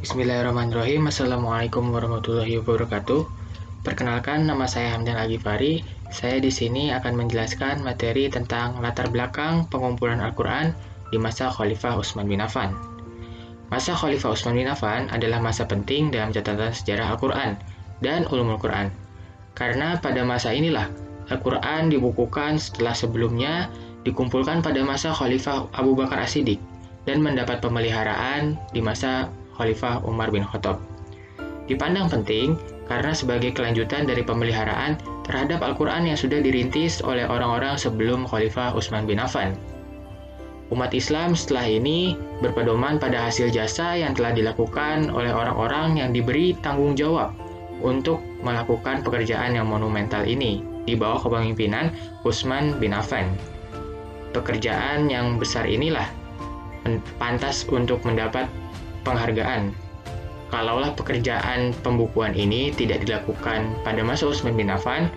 Bismillahirrahmanirrahim. Assalamualaikum warahmatullahi wabarakatuh. Perkenalkan, nama saya Hamdan Al-Ghifari. Saya di sini akan menjelaskan materi tentang latar belakang pengumpulan Al-Quran di masa Khalifah Utsman bin Affan. Masa Khalifah Utsman bin Affan adalah masa penting dalam catatan sejarah Al-Quran dan ulumul Quran. Karena pada masa inilah Al-Quran dibukukan setelah sebelumnya dikumpulkan pada masa Khalifah Abu Bakar As-Siddiq dan mendapat pemeliharaan di masa Khalifah Umar bin Khattab. Dipandang penting karena sebagai kelanjutan dari pemeliharaan terhadap Al-Quran yang sudah dirintis oleh orang-orang sebelum Khalifah Utsman bin Affan. Umat Islam setelah ini berpedoman pada hasil jasa yang telah dilakukan oleh orang-orang yang diberi tanggung jawab untuk melakukan pekerjaan yang monumental ini di bawah kepemimpinan Utsman bin Affan. Pekerjaan yang besar inilah pantas untuk mendapat penghargaan. Kalaulah pekerjaan pembukuan ini tidak dilakukan pada masa Utsman bin Affan,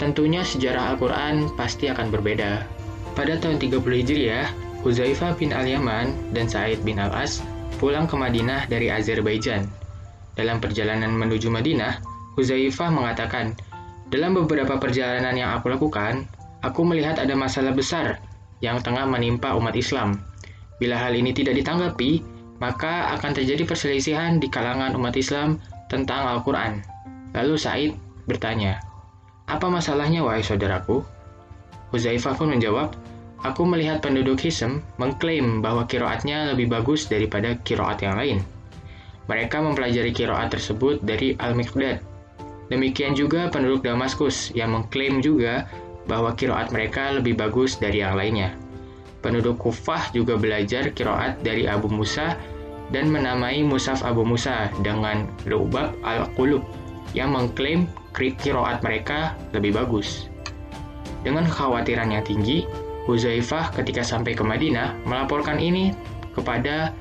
tentunya sejarah Al-Quran pasti akan berbeda. Pada tahun 30 Hijriah, Hudzaifah bin Al-Yaman dan Sa'id bin Al-As pulang ke Madinah dari Azerbaijan. Dalam perjalanan menuju Madinah, Hudzaifah mengatakan, "Dalam beberapa perjalanan yang aku lakukan, aku melihat ada masalah besar yang tengah menimpa umat Islam. Bila hal ini tidak ditanggapi, maka akan terjadi perselisihan di kalangan umat Islam tentang Al-Quran." Lalu Sa'id bertanya, "Apa masalahnya, wahai saudaraku?" Hudzaifah pun menjawab, "Aku melihat penduduk Hism mengklaim bahwa kiroatnya lebih bagus daripada kiroat yang lain. Mereka mempelajari kiroat tersebut dari Al-Miqdad. Demikian juga penduduk Damaskus yang mengklaim juga bahwa kiroat mereka lebih bagus dari yang lainnya. Penduduk Kufah juga belajar kiroat dari Abu Musa dan menamai Mushaf Abu Musa dengan Lubab al-Qulub yang mengklaim kiroat mereka lebih bagus." Dengan kekhawatiran yang tinggi, Hudzaifah ketika sampai ke Madinah melaporkan ini kepada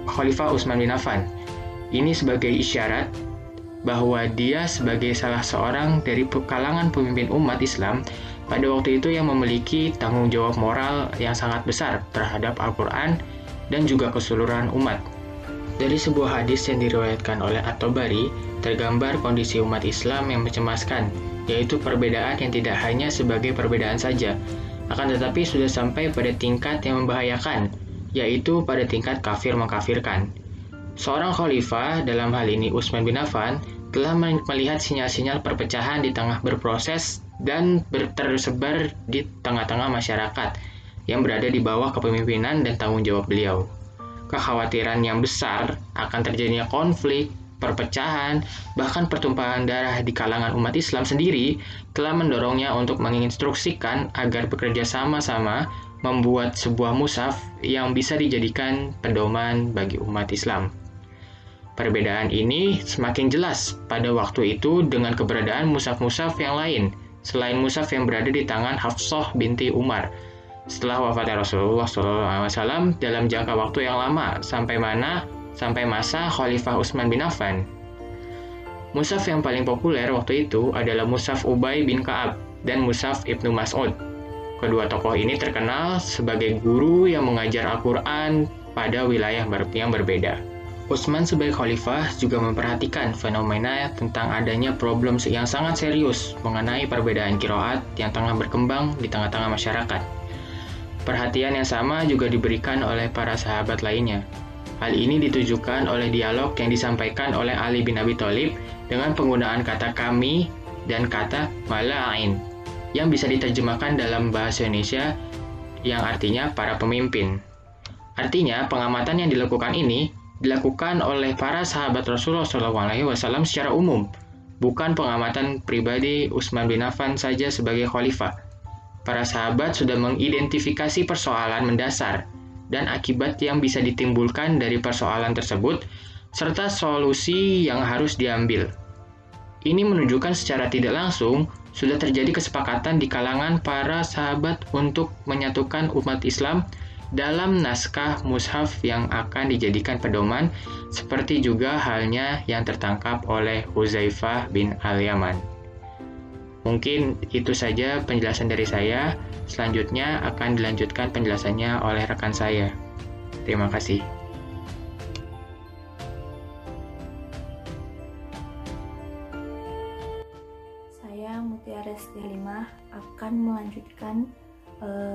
Khalifah Utsman bin Affan. Ini sebagai isyarat bahwa dia sebagai salah seorang dari kalangan pemimpin umat Islam pada waktu itu yang memiliki tanggung jawab moral yang sangat besar terhadap Al-Quran dan juga keseluruhan umat. Dari sebuah hadis yang diriwayatkan oleh At-Tabari, tergambar kondisi umat Islam yang mencemaskan, yaitu perbedaan yang tidak hanya sebagai perbedaan saja, akan tetapi sudah sampai pada tingkat yang membahayakan, yaitu pada tingkat kafir mengkafirkan. Seorang khalifah, dalam hal ini Utsman bin Affan, telah melihat sinyal-sinyal perpecahan di tengah berproses dan tersebar di tengah-tengah masyarakat yang berada di bawah kepemimpinan dan tanggung jawab beliau. Kekhawatiran yang besar akan terjadinya konflik, perpecahan, bahkan pertumpahan darah di kalangan umat Islam sendiri telah mendorongnya untuk menginstruksikan agar bekerja sama-sama membuat sebuah mushaf yang bisa dijadikan pedoman bagi umat Islam. Perbedaan ini semakin jelas pada waktu itu dengan keberadaan mushaf-mushaf yang lain, selain mushaf yang berada di tangan Hafsah binti Umar. Setelah wafatnya Rasulullah SAW dalam jangka waktu yang lama, sampai masa Khalifah Utsman bin Affan. Mushaf yang paling populer waktu itu adalah mushaf Ubay bin Ka'ab dan mushaf Ibnu Mas'ud. Kedua tokoh ini terkenal sebagai guru yang mengajar Al-Quran pada wilayah yang berbeda. Utsman sebagai khalifah juga memperhatikan fenomena tentang adanya problem yang sangat serius mengenai perbedaan qiraat yang tengah berkembang di tengah-tengah masyarakat. Perhatian yang sama juga diberikan oleh para sahabat lainnya. Hal ini ditujukan oleh dialog yang disampaikan oleh Ali bin Abi Thalib dengan penggunaan kata kami dan kata mala'in yang bisa diterjemahkan dalam bahasa Indonesia yang artinya para pemimpin. Artinya, pengamatan yang dilakukan ini dilakukan oleh para sahabat Rasulullah SAW secara umum, bukan pengamatan pribadi Utsman bin Affan saja sebagai khalifah. Para sahabat sudah mengidentifikasi persoalan mendasar dan akibat yang bisa ditimbulkan dari persoalan tersebut, serta solusi yang harus diambil. Ini menunjukkan secara tidak langsung sudah terjadi kesepakatan di kalangan para sahabat untuk menyatukan umat Islam dalam naskah mushaf yang akan dijadikan pedoman, seperti juga halnya yang tertangkap oleh Hudzaifah bin Al-Yaman. Mungkin itu saja penjelasan dari saya. Selanjutnya akan dilanjutkan penjelasannya oleh rekan saya. Terima kasih. Darus Dalimah akan melanjutkan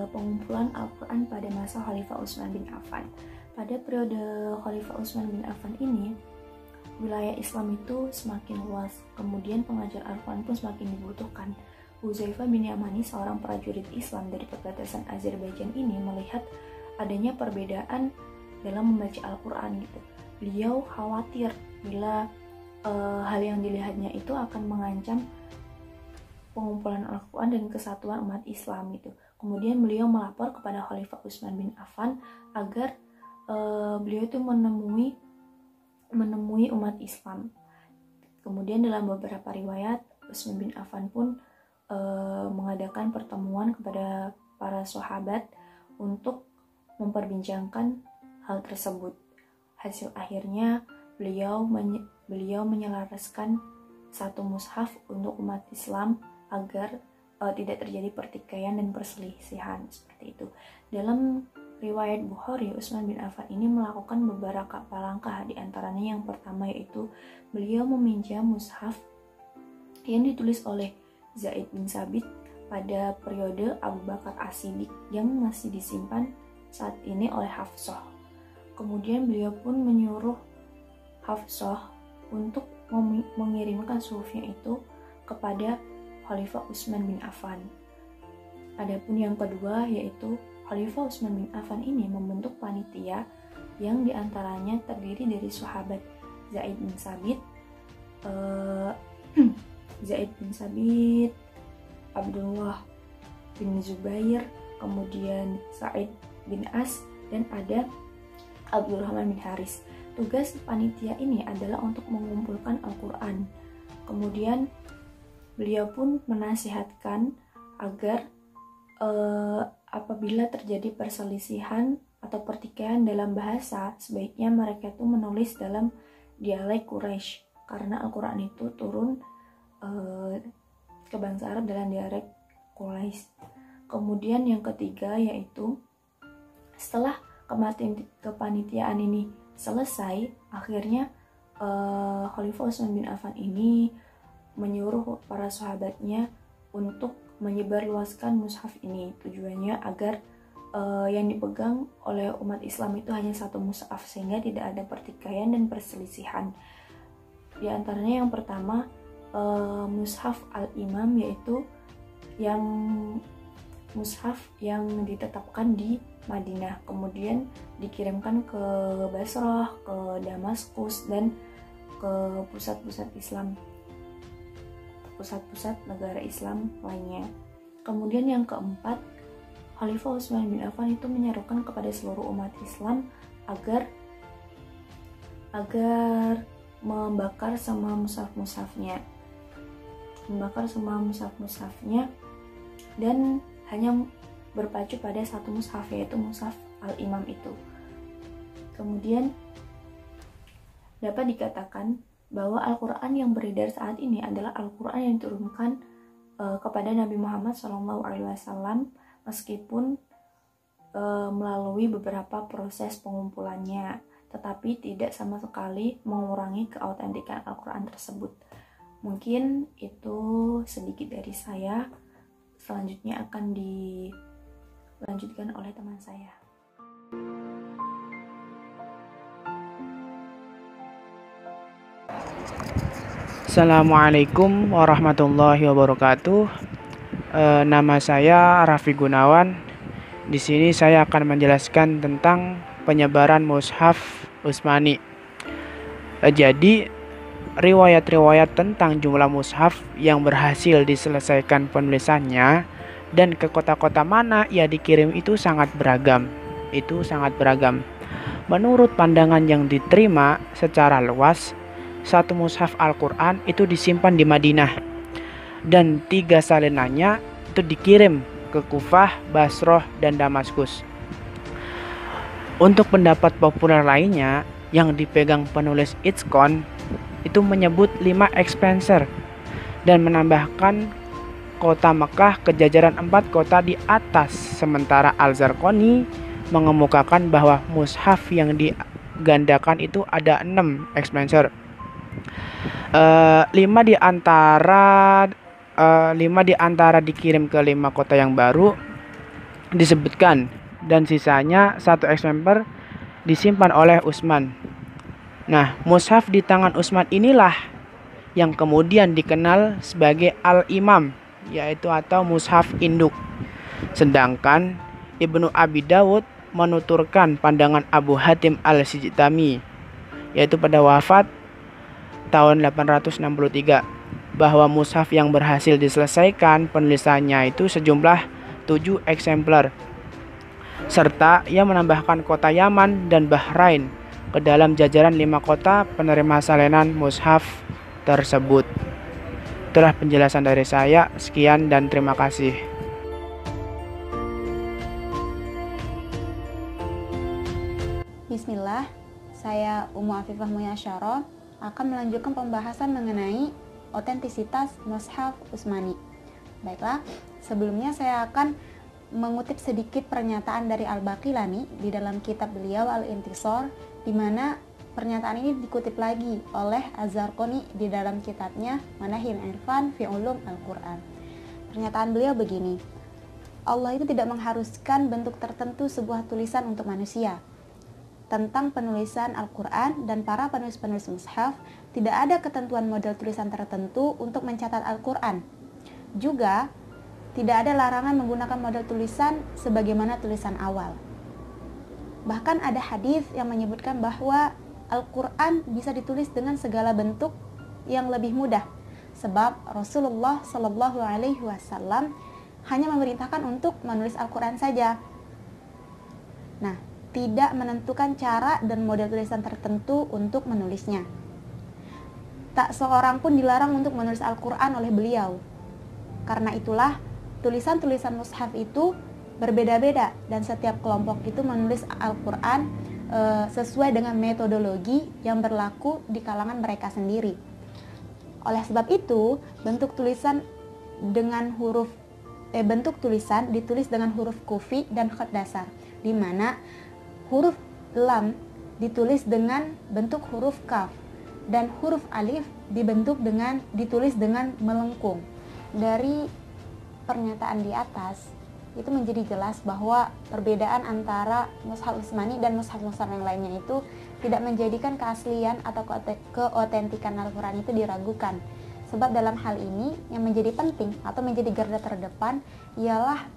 pengumpulan Al-Quran pada masa Khalifah Utsman bin Affan. Pada periode Khalifah Utsman bin Affan ini, wilayah Islam itu semakin luas, kemudian pengajar Al-Quran pun semakin dibutuhkan. Hudzaifah bin Yamani, seorang prajurit Islam dari perbatasan Azerbaijan ini, melihat adanya perbedaan dalam membaca Al-Quran gitu. Beliau khawatir bila hal yang dilihatnya itu akan mengancam pengumpulan Al-Quran dan kesatuan umat Islam gitu. Kemudian beliau melapor kepada Khalifah Utsman bin Affan agar beliau itu menemui umat Islam. Kemudian dalam beberapa riwayat, Utsman bin Affan pun mengadakan pertemuan kepada para sahabat untuk memperbincangkan hal tersebut. Hasil akhirnya beliau menyelaraskan satu mushaf untuk umat Islam agar tidak terjadi pertikaian dan perselisihan seperti itu. Dalam riwayat Bukhari, Utsman bin Affan ini melakukan beberapa langkah, di antaranya yang pertama yaitu beliau meminjam mushaf yang ditulis oleh Zaid bin Sabit pada periode Abu Bakar As-Siddiq yang masih disimpan saat ini oleh Hafsah. Kemudian beliau pun menyuruh Hafsah untuk mengirimkan suhufnya itu kepada Khalifah Utsman bin Affan. Adapun yang kedua yaitu Khalifah Utsman bin Affan ini membentuk panitia yang diantaranya terdiri dari sahabat Zaid bin Sabit, Abdullah bin Zubair, kemudian Sa'id bin As, dan ada Abdurrahman bin Haris. Tugas panitia ini adalah untuk mengumpulkan Al-Quran. Kemudian beliau pun menasihatkan agar apabila terjadi perselisihan atau pertikaian dalam bahasa, sebaiknya mereka itu menulis dalam dialek Quraisy, karena Al-Quran itu turun ke bangsa Arab dalam dialek Quraisy. Kemudian yang ketiga yaitu setelah kepanitiaan ini selesai, akhirnya Khalifah Utsman bin Affan ini menyuruh para sahabatnya untuk menyebarluaskan mushaf ini. Tujuannya agar yang dipegang oleh umat Islam itu hanya satu mushaf, sehingga tidak ada pertikaian dan perselisihan. Di antaranya yang pertama mushaf al-Imam, yaitu yang mushaf yang ditetapkan di Madinah, kemudian dikirimkan ke Basrah, ke Damaskus, dan ke pusat-pusat Islam, pusat-pusat negara Islam lainnya. Kemudian yang keempat, Khalifah Utsman bin Affan itu menyerukan kepada seluruh umat Islam agar membakar semua mushaf-mushafnya, dan hanya berpacu pada satu mushaf, yaitu mushaf al-Imam itu. Kemudian dapat dikatakan bahwa Al-Quran yang beredar saat ini adalah Al-Quran yang diturunkan kepada Nabi Muhammad SAW, meskipun melalui beberapa proses pengumpulannya, tetapi tidak sama sekali mengurangi keautentikan Al-Quran tersebut. Mungkin itu sedikit dari saya. Selanjutnya akan dilanjutkan oleh teman saya. Assalamualaikum warahmatullahi wabarakatuh. Nama saya Raffi Gunawan. Di sini saya akan menjelaskan tentang penyebaran mushaf Utsmani. Jadi, riwayat-riwayat tentang jumlah mushaf yang berhasil diselesaikan penulisannya dan ke kota-kota mana ia dikirim itu sangat beragam. Menurut pandangan yang diterima secara luas, satu mushaf Al-Quran itu disimpan di Madinah, dan 3 salinannya itu dikirim ke Kufah, Basrah, dan Damaskus. Untuk pendapat populer lainnya yang dipegang penulis Itzkon itu menyebut 5 expanser dan menambahkan kota Mekah ke jajaran 4 kota di atas, sementara Al-Zarqani mengemukakan bahwa mushaf yang digandakan itu ada 6 expanser. 5 di antara 5 di antara dikirim ke 5 kota yang baru disebutkan, dan sisanya 1 eksemplar disimpan oleh Utsman. Nah, mushaf di tangan Utsman inilah yang kemudian dikenal sebagai Al-Imam, yaitu atau mushaf induk. Sedangkan Ibnu Abi Dawud menuturkan pandangan Abu Hatim Al-Sijtami, yaitu pada wafat tahun 863, bahwa mushaf yang berhasil diselesaikan penulisannya itu sejumlah 7 eksemplar, serta ia menambahkan kota Yaman dan Bahrain ke dalam jajaran 5 kota penerima salinan mushaf tersebut. Itulah penjelasan dari saya. Sekian dan terima kasih. Bismillah, saya Ummu Afifah Muyasyaro akan melanjutkan pembahasan mengenai otentisitas mushaf Utsmani. Baiklah, sebelumnya saya akan mengutip sedikit pernyataan dari Al-Baqilani di dalam kitab beliau Al-Intisar, di mana pernyataan ini dikutip lagi oleh Az-Zarqani di dalam kitabnya Manahil Irfan fi Ulum Al-Quran. Pernyataan beliau begini: Allah itu tidak mengharuskan bentuk tertentu sebuah tulisan untuk manusia. Tentang penulisan Al-Quran dan para penulis-penulis mushaf, tidak ada ketentuan model tulisan tertentu untuk mencatat Al-Quran. Juga, tidak ada larangan menggunakan model tulisan sebagaimana tulisan awal. Bahkan ada hadis yang menyebutkan bahwa Al-Quran bisa ditulis dengan segala bentuk yang lebih mudah, sebab Rasulullah Shallallahu Alaihi Wasallam hanya memerintahkan untuk menulis Al-Quran saja. Nah, tidak menentukan cara dan model tulisan tertentu untuk menulisnya. Tak seorang pun dilarang untuk menulis Al-Quran oleh beliau. Karena itulah, tulisan-tulisan mushaf itu berbeda-beda, dan setiap kelompok itu menulis Al-Quran sesuai dengan metodologi yang berlaku di kalangan mereka sendiri. Oleh sebab itu, bentuk tulisan ditulis dengan huruf kufi dan khat dasar, di mana huruf lam ditulis dengan bentuk huruf kaf dan huruf alif ditulis dengan melengkung. Dari pernyataan di atas itu menjadi jelas bahwa perbedaan antara mushaf Utsmani dan mushaf-mushaf yang lainnya itu tidak menjadikan keaslian atau keotentikan Al-Quran itu diragukan. Sebab dalam hal ini yang menjadi penting atau menjadi garda terdepan ialah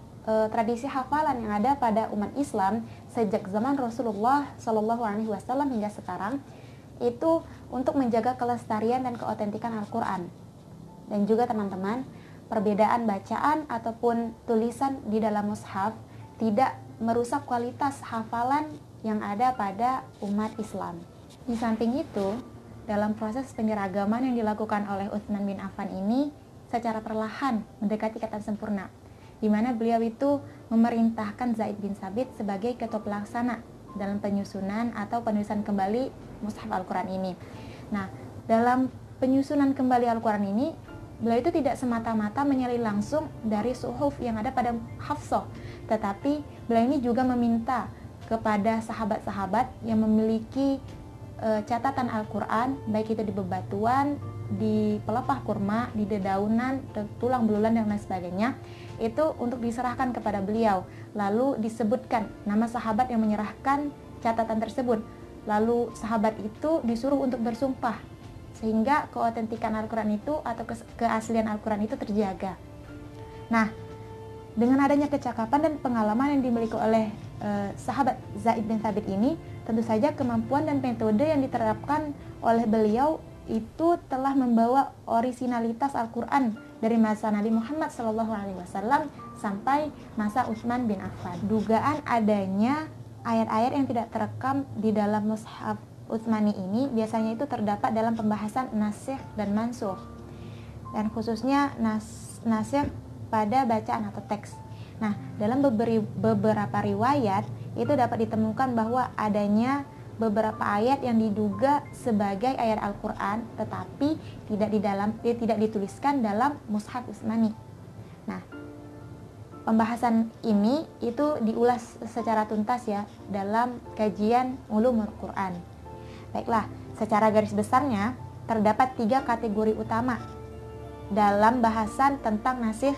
tradisi hafalan yang ada pada umat Islam sejak zaman Rasulullah Shallallahu Alaihi Wasallam hingga sekarang, itu untuk menjaga kelestarian dan keotentikan Al-Quran. Dan juga teman-teman, perbedaan bacaan ataupun tulisan di dalam mushaf tidak merusak kualitas hafalan yang ada pada umat Islam. Di samping itu, dalam proses penyeragaman yang dilakukan oleh Utsman bin Affan ini secara perlahan mendekati kata sempurna, di mana beliau itu memerintahkan Zaid bin Sabit sebagai ketua pelaksana dalam penyusunan atau penulisan kembali mushaf Al-Quran ini. Nah, dalam penyusunan kembali Al-Quran ini, beliau itu tidak semata-mata menyalin langsung dari suhuf yang ada pada Hafsah, tetapi beliau ini juga meminta kepada sahabat-sahabat yang memiliki catatan Al-Quran, baik itu di bebatuan, di pelepah kurma, di dedaunan, tulang belulan dan lain sebagainya, itu untuk diserahkan kepada beliau. Lalu disebutkan nama sahabat yang menyerahkan catatan tersebut. Lalu sahabat itu disuruh untuk bersumpah, sehingga keotentikan Al-Quran itu atau keaslian Al-Quran itu terjaga. Nah, dengan adanya kecakapan dan pengalaman yang dimiliki oleh sahabat Zaid bin Thabit ini, tentu saja kemampuan dan metode yang diterapkan oleh beliau itu telah membawa orisinalitas Al-Quran dari masa Nabi Muhammad SAW sampai masa Utsman bin Affan. Dugaan adanya ayat-ayat yang tidak terekam di dalam mushaf Utsmani ini biasanya itu terdapat dalam pembahasan nasikh dan mansukh, dan khususnya nasikh pada bacaan atau teks. Nah, dalam beberapa riwayat itu dapat ditemukan bahwa adanya beberapa ayat yang diduga sebagai ayat Al-Quran, tetapi tidak dituliskan dalam mushaf Utsmani. Nah, pembahasan ini itu diulas secara tuntas ya dalam kajian Ulumul Quran. Baiklah, secara garis besarnya terdapat 3 kategori utama dalam bahasan tentang nasikh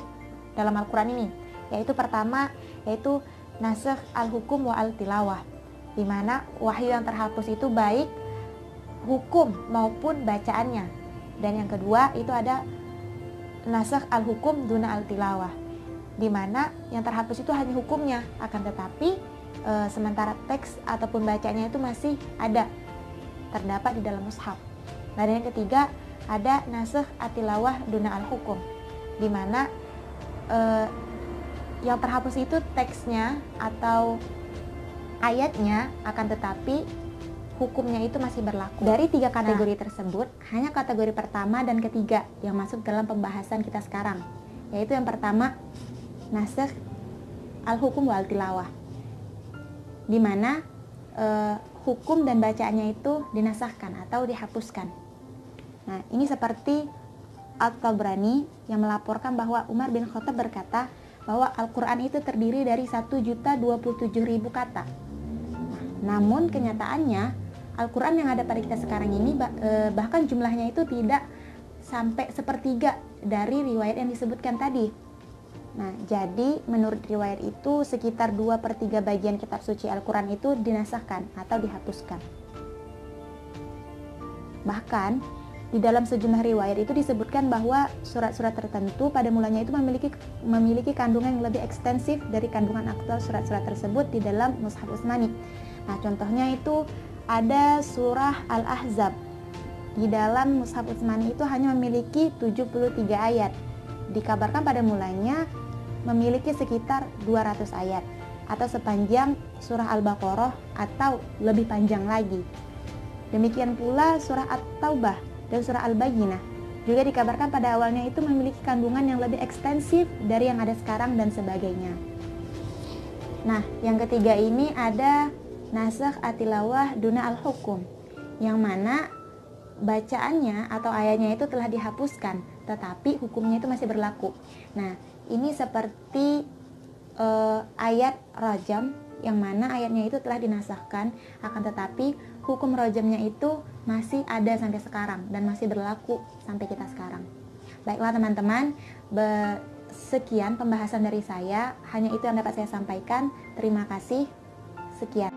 dalam Al-Quran ini, yaitu pertama yaitu nasikh al-hukum wa al-tilawah, di mana wahyu yang terhapus itu baik hukum maupun bacaannya. Dan yang kedua itu ada nasikh al-hukum duna al-tilawah, di mana yang terhapus itu hanya hukumnya, akan tetapi sementara teks ataupun bacanya itu masih ada, terdapat di dalam mushaf. Dan yang ketiga ada nasikh at-tilawah duna al-hukum, di mana yang terhapus itu teksnya atau ayatnya, akan tetapi hukumnya itu masih berlaku. Dari 3 kategori tersebut, hanya kategori pertama dan ketiga yang masuk dalam pembahasan kita sekarang, yaitu yang pertama nasikh al-hukum wal tilawah, di mana hukum dan bacaannya itu dinasahkan atau dihapuskan. Nah, ini seperti At-Tabrani yang melaporkan bahwa Umar bin Khattab berkata bahwa Al-Quran itu terdiri dari 1.027.000 kata. Namun kenyataannya Al-Quran yang ada pada kita sekarang ini bahkan jumlahnya itu tidak sampai sepertiga dari riwayat yang disebutkan tadi. Nah, jadi menurut riwayat itu sekitar 2/3 bagian kitab suci Al-Quran itu dinasahkan atau dihapuskan. Bahkan di dalam sejumlah riwayat itu disebutkan bahwa surat-surat tertentu pada mulanya itu memiliki kandungan yang lebih ekstensif dari kandungan aktual surat-surat tersebut di dalam Mushaf Utsmani. Nah, contohnya itu ada surah Al-Ahzab. Di dalam Mushaf Utsmani itu hanya memiliki 73 ayat. Dikabarkan pada mulanya memiliki sekitar 200 ayat atau sepanjang surah Al-Baqarah atau lebih panjang lagi. Demikian pula surah At-Taubah dan surah Al-Bayyinah juga dikabarkan pada awalnya itu memiliki kandungan yang lebih ekstensif dari yang ada sekarang dan sebagainya. Nah, yang ketiga ini ada nasikh at-tilawah duna al-hukum, yang mana bacaannya atau ayatnya itu telah dihapuskan, tetapi hukumnya itu masih berlaku. Nah, ini seperti ayat rajam, yang mana ayatnya itu telah dinasahkan, akan tetapi hukum rajamnya itu masih ada sampai sekarang dan masih berlaku sampai kita sekarang. Baiklah teman-teman, sekian pembahasan dari saya, hanya itu yang dapat saya sampaikan. Terima kasih. Sekian.